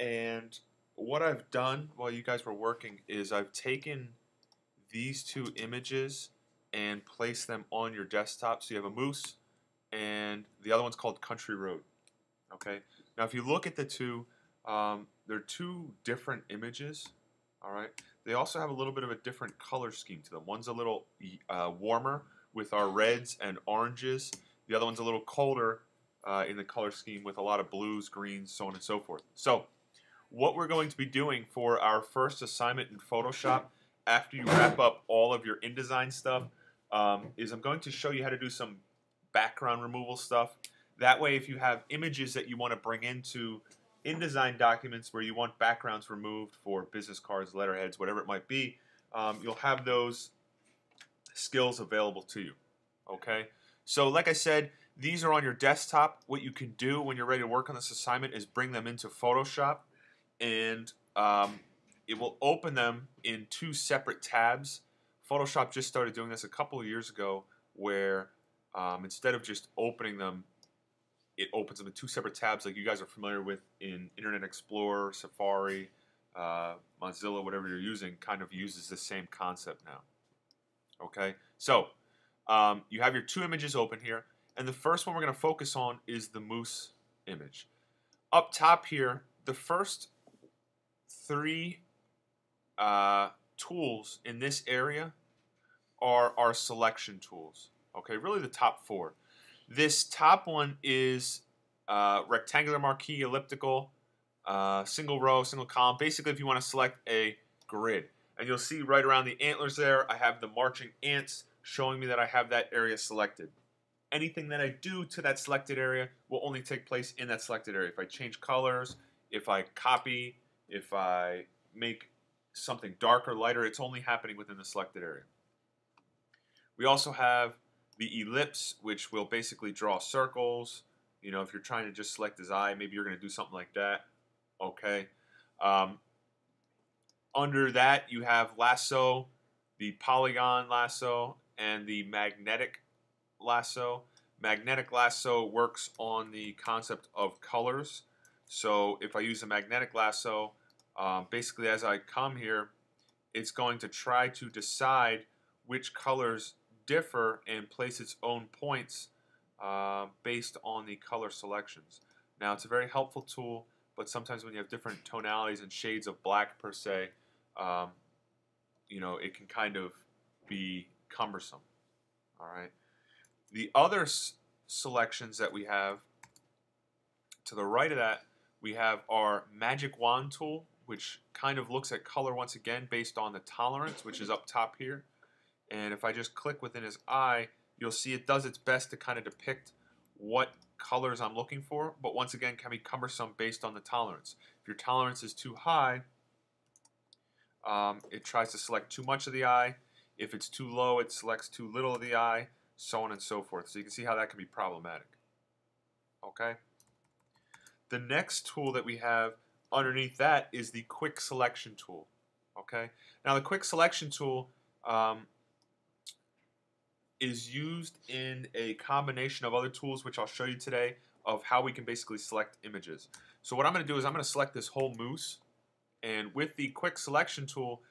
And what I've done while you guys were working is I've taken these two images and placed them on your desktop. So you have a moose and the other one's called Country Road. Okay. Now if you look at the two, they're two different images. All right. They also have a little bit of a different color scheme to them. One's a little warmer with our reds and oranges. The other one's a little colder in the color scheme with a lot of blues, greens, so on and so forth. So what we're going to be doing for our first assignment in Photoshop after you wrap up all of your InDesign stuff is I'm going to show you how to do some background removal stuff. That way, if you have images that you want to bring into InDesign documents where you want backgrounds removed for business cards, letterheads, whatever it might be, you'll have those skills available to you. Okay? So like I said, these are on your desktop. What you can do when you're ready to work on this assignment is bring them into Photoshop, and it will open them in two separate tabs. Photoshop just started doing this a couple of years ago where instead of just opening them, it opens them in two separate tabs like you guys are familiar with in Internet Explorer, Safari, Mozilla, whatever you're using, kind of uses the same concept now. Okay, so you have your two images open here, and the first one we're going to focus on is the moose image. Up top here, the first three tools in this area are our selection tools. Okay, really the top four. This top one is rectangular marquee, elliptical, single row, single column. Basically, if you want to select a grid. And you'll see right around the antlers there, I have the marching ants showing me that I have that area selected. Anything that I do to that selected area will only take place in that selected area. If I change colors, if I copy, if I make something darker, lighter, it's only happening within the selected area. We also have the ellipse, which will basically draw circles. You know, if you're trying to just select his eye, maybe you're going to do something like that. Okay. Under that, you have lasso, the polygon lasso, and the magnetic lasso. Magnetic lasso works on the concept of colors. So if I use a magnetic lasso, basically as I come here, it's going to try to decide which colors differ and place its own points based on the color selections. Now, it's a very helpful tool, but sometimes when you have different tonalities and shades of black per se, you know, it can kind of be cumbersome. All right. The other selections that we have to the right of that, we have our magic wand tool, which kind of looks at color once again based on the tolerance, which is up top here. And if I just click within his eye, you'll see it does its best to kind of depict what colors I'm looking for, but once again can be cumbersome based on the tolerance. If your tolerance is too high, it tries to select too much of the eye. If it's too low, it selects too little of the eye, so on and so forth. So you can see how that can be problematic. Okay? The next tool that we have underneath that is the quick selection tool. Okay? Now the quick selection tool is used in a combination of other tools, which I'll show you today, of how we can basically select images. So what I'm going to do is I'm going to select this whole moose, and with the quick selection tool,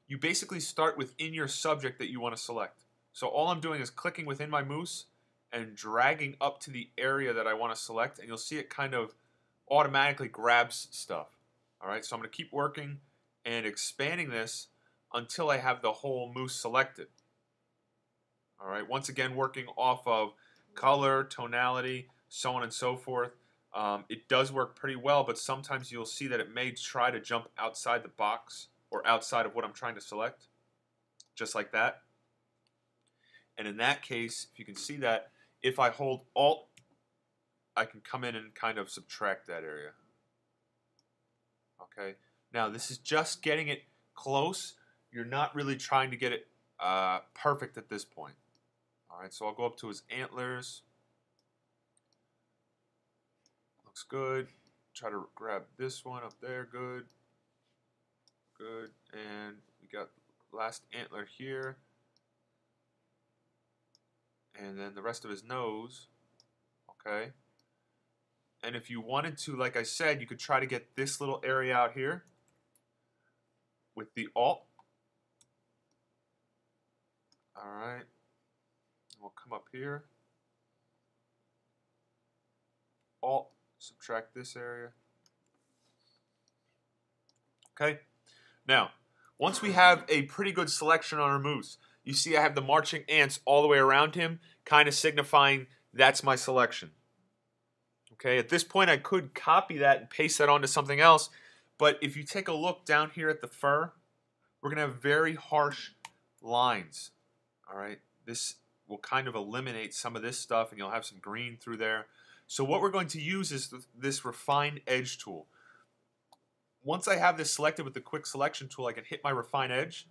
you basically start within your subject that you want to select. So all I'm doing is clicking within my moose and dragging up to the area that I want to select, and you'll see it kind of automatically grabs stuff. All right, so I'm going to keep working and expanding this until I have the whole moose selected. All right, once again, working off of color, tonality, so on and so forth. It does work pretty well, but sometimes you'll see that it may try to jump outside the box or outside of what I'm trying to select, just like that. And in that case, if you can see that, if I hold Alt, I can come in and kind of subtract that area. Okay, now this is just getting it close. You're not really trying to get it perfect at this point. All right, so I'll go up to his antlers. Looks good. Try to grab this one up there. Good. Good. And we got last antler here. And then the rest of his nose. Okay. And if you wanted to, like I said, you could try to get this little area out here with the Alt. All right. We'll come up here. Alt, subtract this area. Okay. Now, once we have a pretty good selection on our moose, you see I have the marching ants all the way around him, kind of signifying that's my selection. Okay, at this point I could copy that and paste that onto something else, but if you take a look down here at the fur, we're going to have very harsh lines. All right, this will kind of eliminate some of this stuff and you'll have some green through there. So what we're going to use is this Refine Edge tool. Once I have this selected with the Quick Selection tool, I can hit my Refine Edge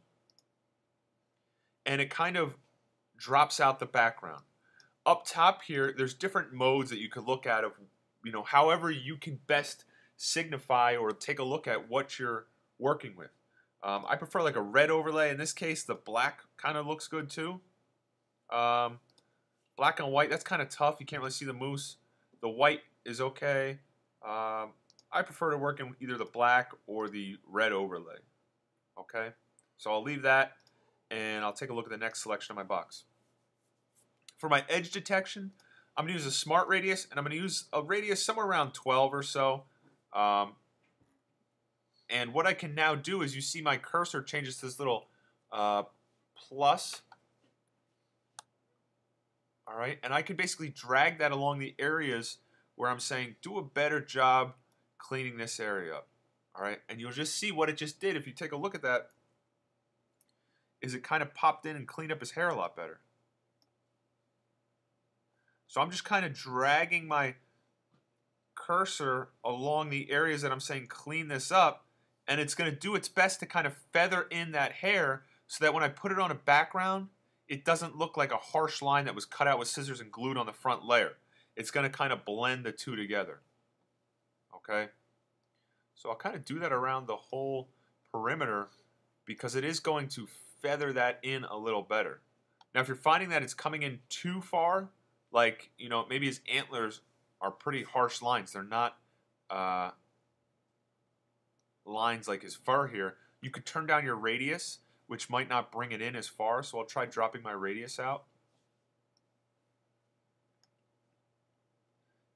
and it kind of drops out the background. Up top here, there's different modes that you could look at of, however you can best signify or take a look at what you're working with. I prefer like a red overlay. In this case, the black kind of looks good too. Black and white, that's kind of tough. You can't really see the moose. The white is okay. I prefer to work in either the black or the red overlay. Okay, so I'll leave that and I'll take a look at the next selection of my box. For my edge detection, I'm going to use a smart radius, and I'm going to use a radius somewhere around 12 or so. And what I can now do is you see my cursor changes to this little plus. All right, and I can basically drag that along the areas where I'm saying do a better job cleaning this area up. All right, and you'll just see what it just did. If you take a look at that, is it kind of popped in and cleaned up his hair a lot better. So I'm just kind of dragging my cursor along the areas that I'm saying clean this up, and it's going to do its best to kind of feather in that hair so that when I put it on a background, it doesn't look like a harsh line that was cut out with scissors and glued on the front layer. It's going to kind of blend the two together. Okay? So I'll kind of do that around the whole perimeter because it is going to feather that in a little better. Now if you're finding that it's coming in too far, like, maybe his antlers are pretty harsh lines. They're not lines like his fur here. You could turn down your radius, which might not bring it in as far. So I'll try dropping my radius out.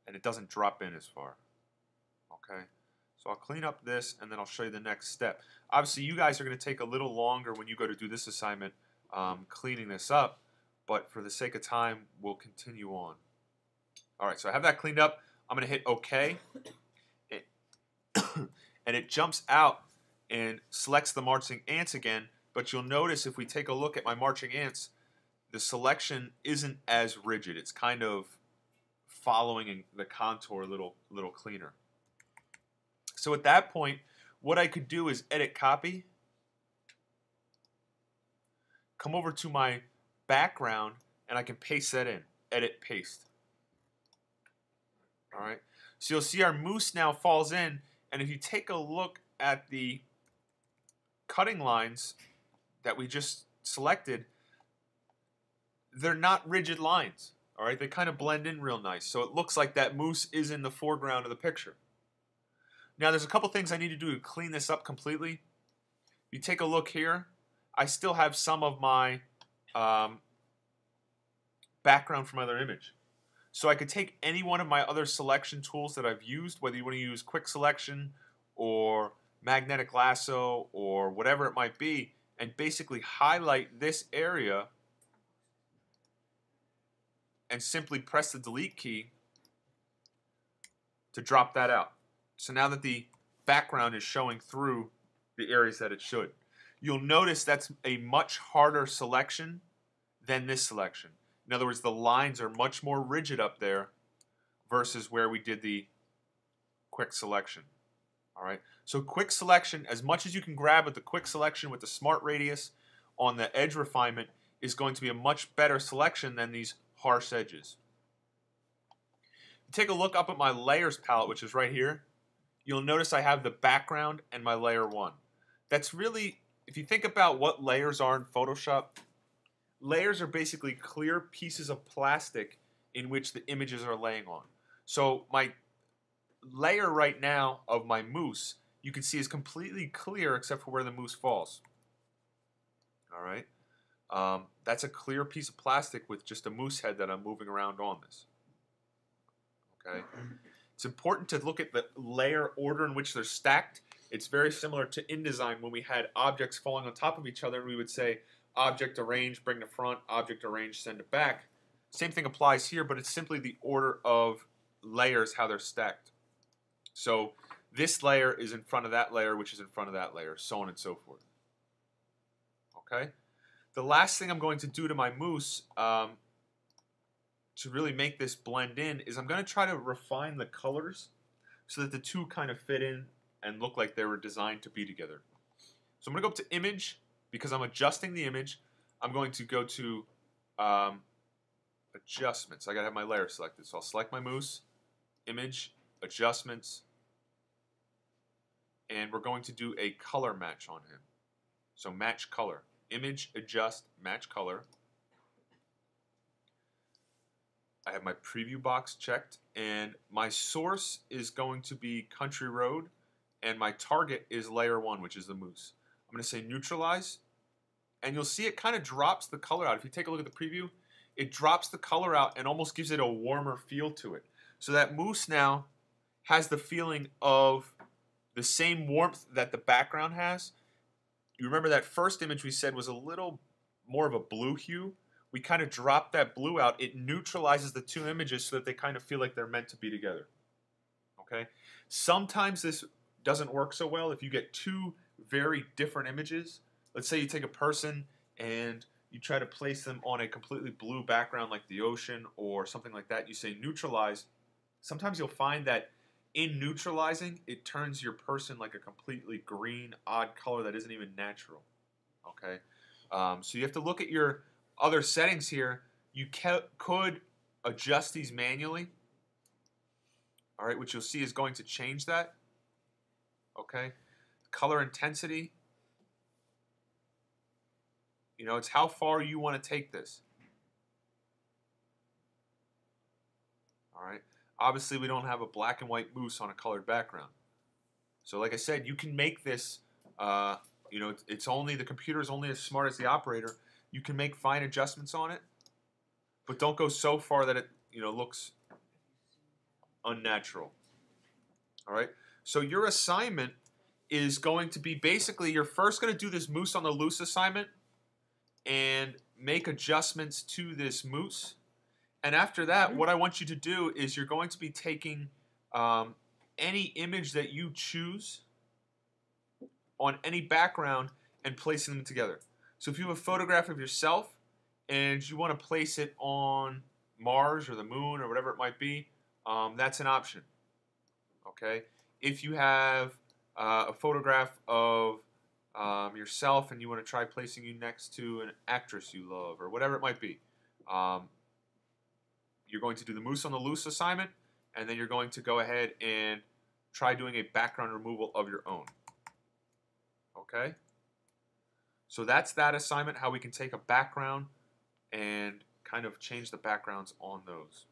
And it doesn't drop in as far. Okay. So I'll clean up this, and then I'll show you the next step. Obviously, you guys are going to take a little longer when you go to do this assignment cleaning this up. But for the sake of time, we'll continue on. All right, so I have that cleaned up. I'm going to hit OK. And it jumps out and selects the marching ants again. But you'll notice if we take a look at my marching ants, the selection isn't as rigid. It's kind of following the contour a little cleaner. So at that point, what I could do is edit copy, come over to my background, and I can paste that in. Edit, paste. All right. So you'll see our moose now falls in, and if you take a look at the cutting lines that we just selected, they're not rigid lines. All right. They kind of blend in real nice. So it looks like that moose is in the foreground of the picture. Now there's a couple things I need to do to clean this up completely. You take a look here. I still have some of my background from my other image. So I could take any one of my other selection tools that I've used, whether you want to use Quick Selection or Magnetic Lasso or whatever it might be, and basically highlight this area and simply press the delete key to drop that out. So now that the background is showing through the areas that it should. You'll notice that's a much harder selection than this selection. In other words, the lines are much more rigid up there versus where we did the quick selection. All right. So quick selection, as much as you can grab with the quick selection with the smart radius on the edge refinement, is going to be a much better selection than these harsh edges. Take a look up at my layers palette, which is right here. You'll notice I have the background and my layer 1. That's really, if you think about what layers are in Photoshop, layers are basically clear pieces of plastic in which the images are laying on. So my layer right now of my mousse, you can see is completely clear except for where the mousse falls. All right. That's a clear piece of plastic with just a mousse head that I'm moving around on this. Okay. It's important to look at the layer order in which they're stacked. It's very similar to InDesign when we had objects falling on top of each other and we would say object arrange, bring to front, object arrange, send it back. Same thing applies here, but it's simply the order of layers, how they're stacked. So this layer is in front of that layer, which is in front of that layer, so on and so forth. Okay? The last thing I'm going to do to my mousse to really make this blend in is I'm going to try to refine the colors so that the two kind of fit in and look like they were designed to be together. So I'm going to go up to Image. Because I'm adjusting the image, I'm going to go to Adjustments. I got to have my layer selected. So I'll select my mousse, Image, Adjustments, and we're going to do a color match on him. So Match Color. Image, Adjust, Match Color. I have my preview box checked, and my source is going to be Country Road, and my target is layer 1, which is the mousse. I'm going to say Neutralize, and you'll see it kind of drops the color out. If you take a look at the preview, it drops the color out and almost gives it a warmer feel to it. So that mousse now has the feeling of the same warmth that the background has. You remember that first image we said was a little more of a blue hue? We kind of dropped that blue out. It neutralizes the two images so that they kind of feel like they're meant to be together. Okay? Sometimes this doesn't work so well if you get two very different images. Let's say you take a person and you try to place them on a completely blue background like the ocean or something like that. You say neutralize. Sometimes you'll find that in neutralizing, it turns your person like a completely green, odd color that isn't even natural. Okay? So you have to look at your other settings here. You could adjust these manually. All right, which you'll see is going to change that. Okay? Color intensity. You know, it's how far you want to take this. All right. Obviously, we don't have a black and white mousse on a colored background. So like I said, you can make this, you know, it's only, the computer is only as smart as the operator. You can make fine adjustments on it, but don't go so far that it, you know, looks unnatural. All right. So your assignment is going to be basically, you're first going to do this mousse on the loose assignment and make adjustments to this mousse. And after that, what I want you to do is you're going to be taking any image that you choose on any background and placing them together. So if you have a photograph of yourself and you want to place it on Mars or the moon or whatever it might be, that's an option. Okay? If you have a photograph of yourself and you want to try placing you next to an actress you love or whatever it might be, you're going to do the mousse on the loose assignment, and then you're going to go ahead and try doing a background removal of your own. Okay? So that's that assignment, how we can take a background and kind of change the backgrounds on those.